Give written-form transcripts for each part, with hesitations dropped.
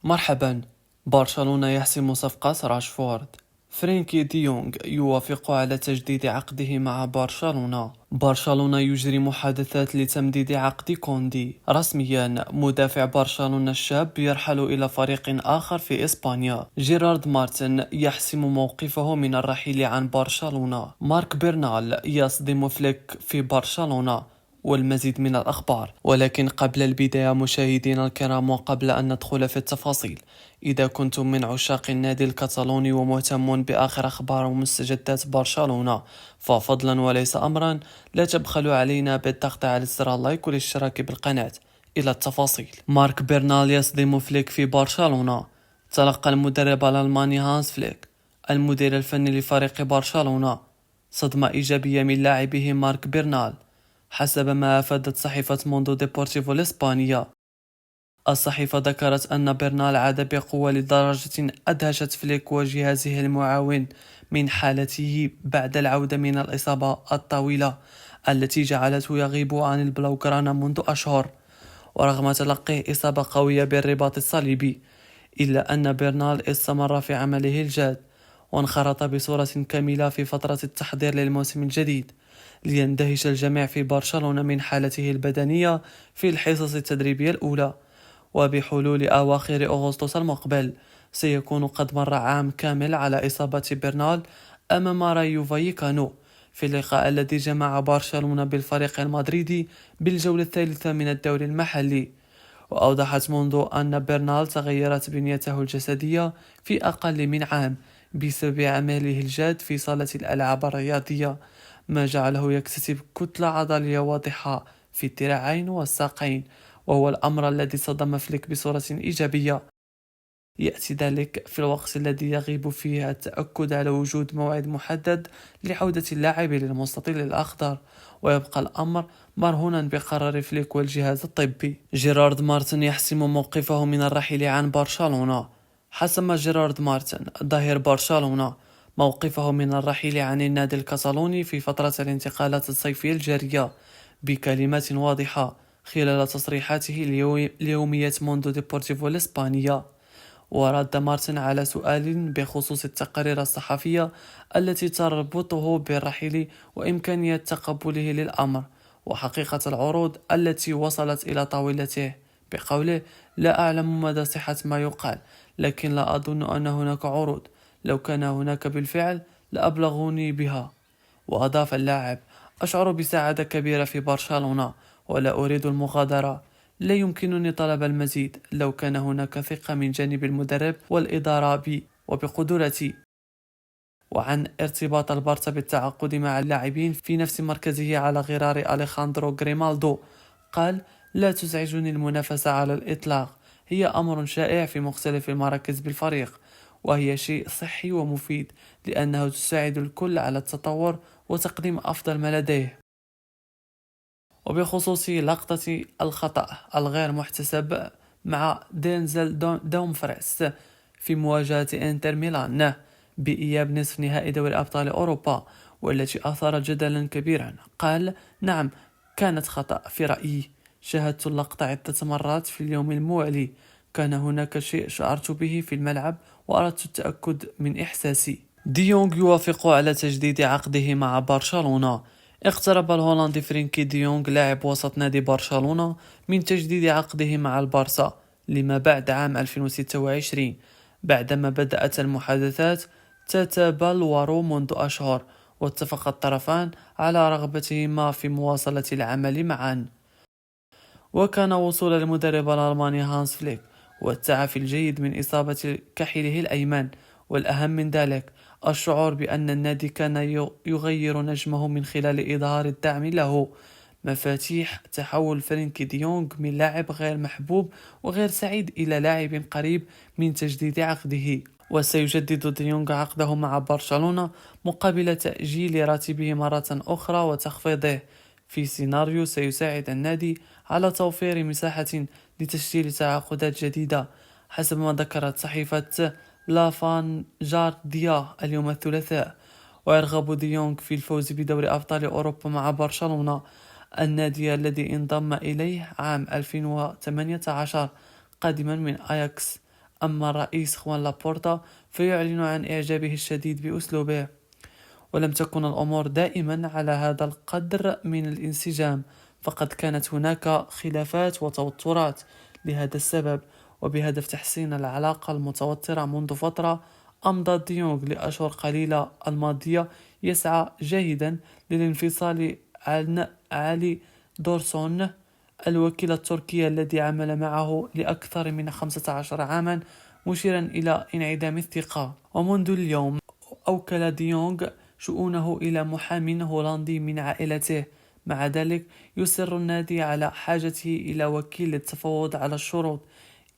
مرحبا. برشلونة يحسم صفقة راشفورد. فرينكي ديونغ يوافق على تجديد عقده مع برشلونة يجري محادثات لتمديد عقد كوندي. رسميا مدافع برشلونة الشاب يرحل إلى فريق آخر في إسبانيا. جيرارد مارتن يحسم موقفه من الرحيل عن برشلونة. مارك برنال يصدم فليك في برشلونة. والمزيد من الأخبار، ولكن قبل البداية مشاهدينا الكرام وقبل أن ندخل في التفاصيل، إذا كنتم من عشاق النادي الكتالوني ومهتمون بآخر أخبار ومستجدات برشلونة ففضلا وليس أمرا لا تبخلوا علينا بالضغط على زر اللايك والاشتراك بالقناة. إلى التفاصيل. مارك برنال يصدم فليك في برشلونة. تلقى المدرب الألماني هانس فليك المدير الفني لفريق برشلونة صدمة إيجابية من لاعبه مارك برنال، حسب ما أفادت صحيفة موندو ديبورتيفو الإسبانية. الصحيفة ذكرت أن برنال عاد بقوة لدرجة أدهشت فليك وجهازه المعاون من حالته بعد العودة من الإصابة الطويلة التي جعلته يغيب عن البلوغرانا منذ أشهر، ورغم تلقيه إصابة قوية بالرباط الصليبي، إلا أن برنال استمر في عمله الجاد وانخرط بصورة كاملة في فترة التحضير للموسم الجديد، ليندهش الجميع في برشلونة من حالته البدنية في الحصص التدريبية الأولى. وبحلول أواخر أغسطس المقبل سيكون قد مر عام كامل على إصابة برنال أمام رايو فايكانو في اللقاء الذي جمع برشلونة بالفريق المدريدي بالجولة الثالثة من الدوري المحلي. وأوضحت منذ أن برنال تغيرت بنيته الجسدية في أقل من عام بسبب عمله الجاد في صالة الألعاب الرياضية، ما جعله يكتسب كتلة عضلية واضحة في الذراعين والساقين، وهو الأمر الذي صدم فليك بصورة إيجابية. يأتي ذلك في الوقت الذي يغيب فيه التأكد على وجود موعد محدد لعودة اللاعب للمستطيل الأخضر، ويبقى الأمر مرهونا بقرار فليك والجهاز الطبي. جيرارد مارتن يحسم موقفه من الرحيل عن برشلونة. حسم جيرارد مارتن ظهير برشلونة موقفه من الرحيل عن النادي الكتالوني في فترة الانتقالات الصيفية الجارية بكلمات واضحة خلال تصريحاته ليومية موندو ديبورتيفو الإسبانية. ورد مارتن على سؤال بخصوص التقارير الصحفية التي تربطه بالرحيل وإمكانية تقبله للأمر وحقيقة العروض التي وصلت إلى طاولته، بقوله: لا أعلم مدى صحة ما يقال، لكن لا أظن أن هناك عروض، لو كان هناك بالفعل لأبلغوني بها. وأضاف اللاعب: أشعر بسعادة كبيرة في برشلونة ولا أريد المغادرة، لا يمكنني طلب المزيد لو كان هناك ثقة من جانب المدرب والإدارة بي وبقدرتي. وعن ارتباط البارسا بالتعاقد مع اللاعبين في نفس مركزه على غرار أليخاندرو غريمالدو، قال: لا تزعجني المنافسة على الإطلاق، هي أمر شائع في مختلف المراكز بالفريق، وهي شيء صحي ومفيد لأنه تساعد الكل على التطور وتقديم أفضل ما لديه. وبخصوص لقطة الخطأ الغير محتسب مع دينزل دومفريس في مواجهة إنتر ميلان بإياب نصف نهائي دوري أبطال أوروبا، والتي أثارت جدلا كبيرا، قال: نعم، كانت خطأ في رأيي، شاهدت اللقطة عدة مرات في اليوم الموالي، كان هناك شيء شعرت به في الملعب وأردت التأكد من إحساسي. ديونغ يوافق على تجديد عقده مع برشلونة. اقترب الهولندي فرينكي ديونغ لاعب وسط نادي برشلونة من تجديد عقده مع البارسا لما بعد عام 2026، بعدما بدأت المحادثات تتبلور منذ أشهر، واتفق الطرفان على رغبتهما في مواصلة العمل معا. وكان وصول المدرب الألماني هانس فليك والتعافي الجيد من إصابة كحيله الأيمن، والأهم من ذلك الشعور بأن النادي كان يغير نجمه من خلال إظهار الدعم له، مفاتيح تحول فرينكي ديونغ من لاعب غير محبوب وغير سعيد إلى لاعب قريب من تجديد عقده. وسيجدد ديونغ عقده مع برشلونة مقابل تأجيل راتبه مرة أخرى وتخفيضه، في سيناريو سيساعد النادي على توفير مساحة لتسجيل تعاقدات جديدة، حسب ما ذكرت صحيفة لافانجارديا اليوم الثلاثاء. ويرغب ديونغ في الفوز بدوري أبطال أوروبا مع برشلونة، النادي الذي انضم إليه عام 2018 قادما من أياكس أما الرئيس خوان لابورتا فيعلن عن إعجابه الشديد بأسلوبه. ولم تكن الأمور دائما على هذا القدر من الانسجام، فقد كانت هناك خلافات وتوترات. لهذا السبب وبهدف تحسين العلاقة المتوترة منذ فترة، أمضى ديونغ لأشهر قليلة الماضية يسعى جاهدا للانفصال عن علي دورسون، الوكيل التركي الذي عمل معه لأكثر من 15 عاما، مشيرا إلى انعدام الثقة. ومنذ اليوم أوكل ديونغ شؤونه إلى محام هولندي من عائلته. مع ذلك يصر النادي على حاجته إلى وكيل للتفاوض على الشروط،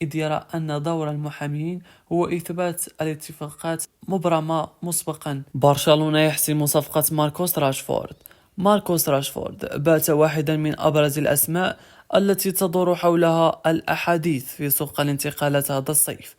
إذ يرى أن دور المحامين هو إثبات الاتفاقات مبرمة مسبقا. برشلونة يحسم صفقة ماركوس راشفورد. ماركوس راشفورد بات واحدا من أبرز الأسماء التي تدور حولها الأحاديث في سوق الانتقالات هذا الصيف.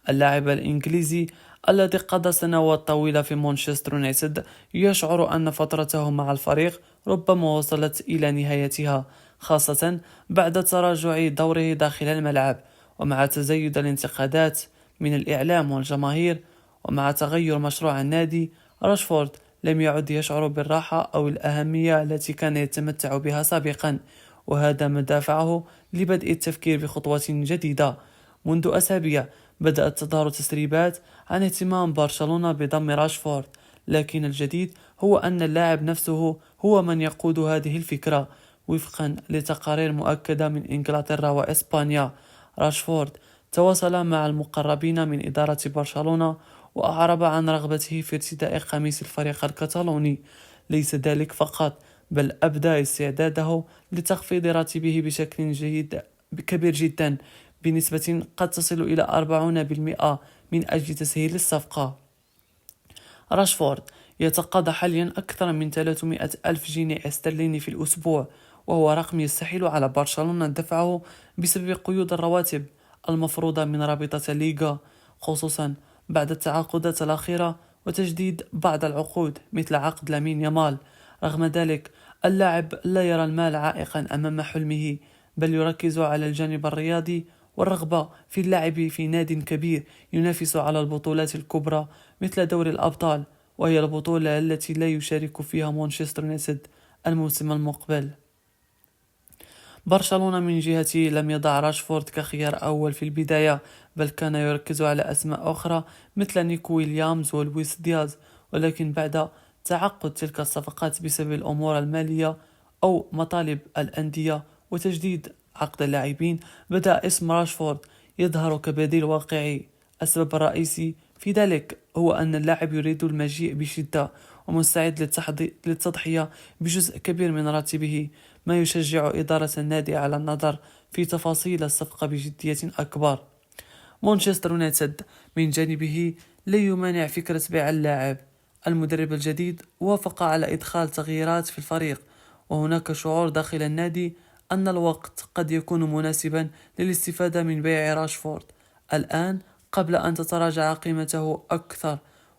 اللاعب الإنجليزي الذي قضى سنوات طويلة في مانشستر يونايتد يشعر أن فترته مع الفريق ربما وصلت إلى نهايتها، خاصة بعد تراجع دوره داخل الملعب، ومع تزايد الانتقادات من الإعلام والجماهير، ومع تغير مشروع النادي. راشفورد لم يعد يشعر بالراحة أو الأهمية التي كان يتمتع بها سابقا، وهذا ما دفعه لبدء التفكير بخطوة جديدة. منذ أسابيع بدأت تظهر تسريبات عن اهتمام برشلونة بضم راشفورد، لكن الجديد هو أن اللاعب نفسه هو من يقود هذه الفكرة. وفقا لتقارير مؤكدة من إنجلترا وإسبانيا، راشفورد تواصل مع المقربين من إدارة برشلونة وأعرب عن رغبته في ارتداء قميص الفريق الكتالوني. ليس ذلك فقط، بل أبدى استعداده لتخفيض راتبه بشكل كبير جدا، بنسبة قد تصل إلى 40% من أجل تسهيل الصفقة. راشفورد يتقاضى حاليا أكثر من 300 ألف جنيه استرليني في الأسبوع، وهو رقم يستحيل على برشلونة دفعه بسبب قيود الرواتب المفروضة من رابطة الليغا، خصوصا بعد التعاقدات الأخيرة وتجديد بعض العقود مثل عقد لامين يامال. رغم ذلك اللاعب لا يرى المال عائقا أمام حلمه، بل يركز على الجانب الرياضي والرغبة في اللعب في ناد كبير ينافس على البطولات الكبرى مثل دوري الأبطال، وهي البطولة التي لا يشارك فيها مانشستر يونايتد الموسم المقبل. برشلونة من جهته لم يضع راشفورد كخيار أول في البداية، بل كان يركز على أسماء أخرى مثل نيكو ويليامز ولويس دياز، ولكن بعد تعقد تلك الصفقات بسبب الأمور المالية أو مطالب الأندية وتجديد عقد اللاعبين، بدأ اسم راشفورد يظهر كبديل واقعي. السبب الرئيسي في ذلك هو أن اللاعب يريد المجيء بشدة ومستعد للتضحية بجزء كبير من راتبه، ما يشجع إدارة النادي على النظر في تفاصيل الصفقة بجدية أكبر. مانشستر يونايتد من جانبه لا يمانع فكرة بيع اللاعب. المدرب الجديد وافق على إدخال تغييرات في الفريق، وهناك شعور داخل النادي أن الوقت قد يكون مناسبا للاستفادة من بيع راشفورد الآن قبل أن تتراجع قيمته أكثر.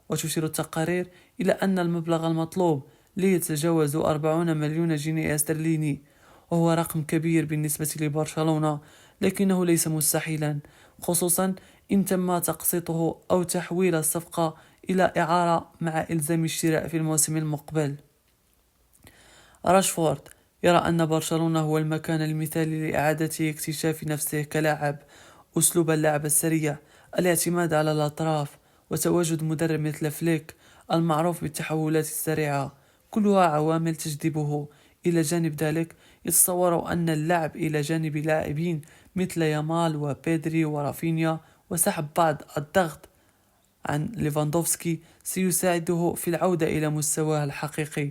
وتشير التقارير إلى أن المبلغ المطلوب لا يتجاوز 40 مليون جنيه استرليني، وهو رقم كبير بالنسبة لبرشلونة، لكنه ليس مستحيلا، خصوصا إن تم تقسيطه أو تحويل الصفقة إلى إعارة مع إلزام الشراء في الموسم المقبل. راشفورد يرى أن برشلونة هو المكان المثالي لإعادة اكتشاف نفسه كلاعب. أسلوب اللعب السريع، الاعتماد على الأطراف، وتواجد مدرب مثل فليك المعروف بالتحولات السريعة، كلها عوامل تجذبه. إلى جانب ذلك يتصور أن اللعب إلى جانب لاعبين مثل يامال وبيدري ورافينيا وسحب بعض الضغط عن ليفاندوفسكي سيساعده في العودة إلى مستواه الحقيقي.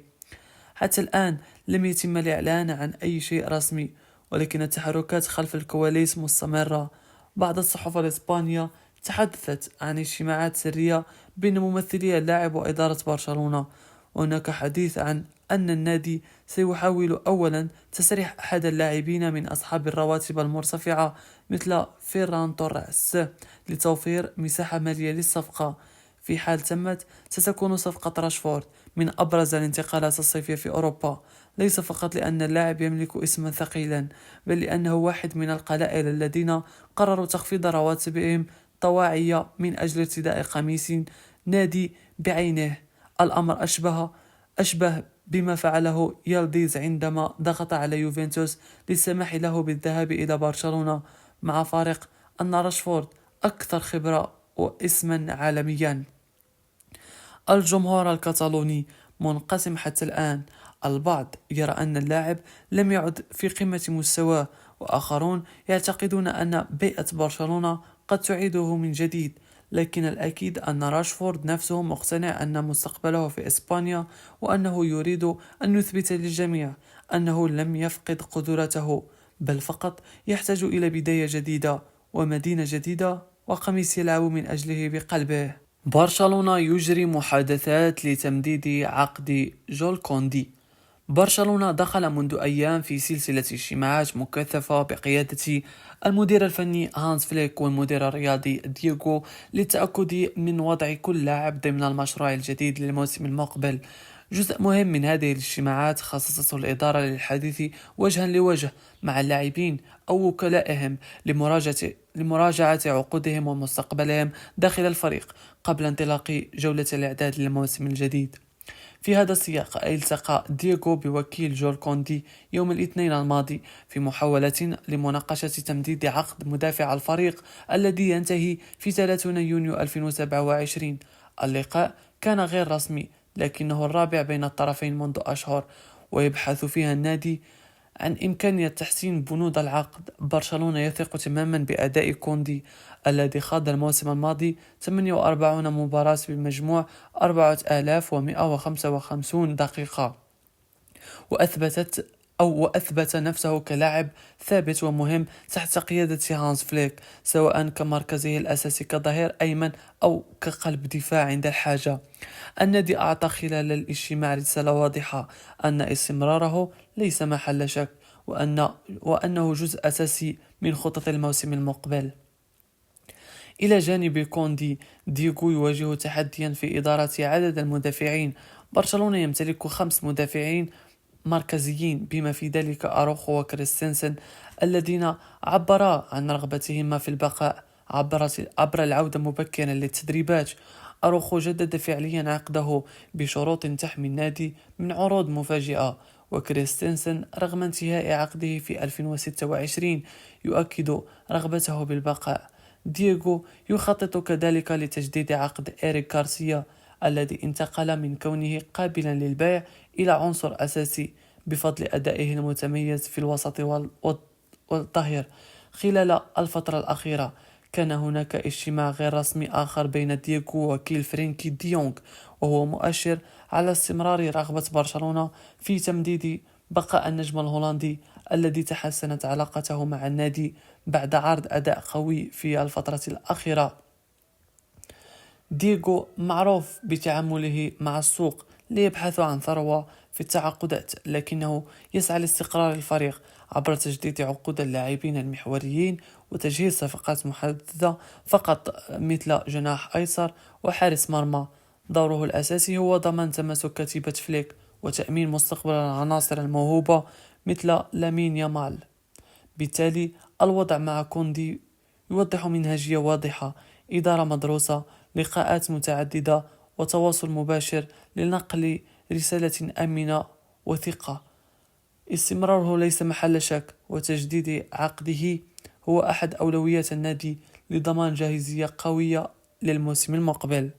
حتى الآن لم يتم الإعلان عن أي شيء رسمي، ولكن التحركات خلف الكواليس مستمرة. بعض الصحف الإسبانية تحدثت عن اجتماعات سرية بين ممثلي اللاعب وإدارة برشلونة، وهناك حديث عن أن النادي سيحاول أولا تسريح أحد اللاعبين من أصحاب الرواتب المرتفعة مثل فيران توريس لتوفير مساحة مالية للصفقة. في حال تمت ستكون صفقة راشفورد من أبرز الانتقالات الصيفية في أوروبا، ليس فقط لأن اللاعب يملك اسما ثقيلا، بل لأنه واحد من القلائل الذين قرروا تخفيض رواتبهم طواعية من أجل ارتداء قميص نادي بعينه. الأمر أشبه بما فعله يلديز عندما ضغط على يوفنتوس للسماح له بالذهاب إلى برشلونة، مع فارق أن راشفورد أكثر خبرة واسما عالميا. الجمهور الكتالوني منقسم حتى الآن، البعض يرى أن اللاعب لم يعد في قمة مستواه، وآخرون يعتقدون أن بيئة برشلونة قد تعيده من جديد. لكن الأكيد أن راشفورد نفسه مقتنع أن مستقبله في إسبانيا، وأنه يريد أن يثبت للجميع أنه لم يفقد قدرته، بل فقط يحتاج إلى بداية جديدة ومدينة جديدة وقميص يلعب من أجله بقلبه. برشلونة يجري محادثات لتمديد عقد جول كوندي. برشلونة دخل منذ أيام في سلسلة اجتماعات مكثفة بقيادة المدير الفني هانز فليك والمدير الرياضي دييغو للتأكد من وضع كل لاعب ضمن المشروع الجديد للموسم المقبل. جزء مهم من هذه الاجتماعات خصصته الإدارة للحديث وجها لوجه مع اللاعبين أو وكلائهم لمراجعة عقودهم ومستقبلهم داخل الفريق قبل انطلاق جولة الإعداد للموسم الجديد. في هذا السياق التقى دييغو بوكيل جول كوندي يوم الاثنين الماضي في محاولة لمناقشة تمديد عقد مدافع الفريق الذي ينتهي في 30 يونيو 2027. اللقاء كان غير رسمي، لكنه الرابع بين الطرفين منذ أشهر، ويبحث فيها النادي عن إمكانية تحسين بنود العقد. برشلونة يثق تماما بأداء كوندي الذي خاض الموسم الماضي 48 مباراة بمجموع 4155 دقيقة، وأثبت نفسه كلاعب ثابت ومهم تحت قيادة هانز فليك، سواء كمركزه الأساسي كظهير أيمن أو كقلب دفاع عند الحاجة. النادي أعطى خلال الاجتماع رسالة واضحة أن استمراره ليس محل شك، وأنه جزء أساسي من خطط الموسم المقبل. إلى جانب كوندي، دييغو يواجه تحديا في إدارة عدد المدافعين. برشلونة يمتلك 5 مدافعين مركزيين، بما في ذلك أروخو وكريستنسن، الذين عبرا عن رغبتهما في البقاء عبر العودة مبكرا للتدريبات. أروخو جدد فعليا عقده بشروط تحمي النادي من عروض مفاجئة، وكريستنسن رغم انتهاء عقده في 2026 يؤكد رغبته بالبقاء. دييغو يخطط كذلك لتجديد عقد إيريك غارسيا الذي انتقل من كونه قابلا للبيع إلى عنصر أساسي بفضل أدائه المتميز في الوسط والظهير. خلال الفترة الأخيرة كان هناك اجتماع غير رسمي آخر بين دييغو ووكيل فرينكي ديونغ، وهو مؤشر على استمرار رغبة برشلونة في تمديد بقاء النجم الهولندي الذي تحسنت علاقته مع النادي بعد عرض أداء قوي في الفترة الأخيرة. دييغو معروف بتعامله مع السوق ليبحث عن ثروة في التعاقدات، لكنه يسعى لاستقرار الفريق عبر تجديد عقود اللاعبين المحوريين وتجهيز صفقات محددة فقط، مثل جناح أيسر وحارس مرمى. دوره الأساسي هو ضمان تماسك كتيبة فليك وتأمين مستقبل العناصر الموهوبة مثل لامين يامال. بالتالي الوضع مع كوندي يوضح منهجية واضحة، إدارة مدروسة، لقاءات متعددة، وتواصل مباشر لنقل رسالة آمنة وثقة. استمراره ليس محل شك، وتجديد عقده هو أحد أولويات النادي لضمان جاهزية قوية للموسم المقبل.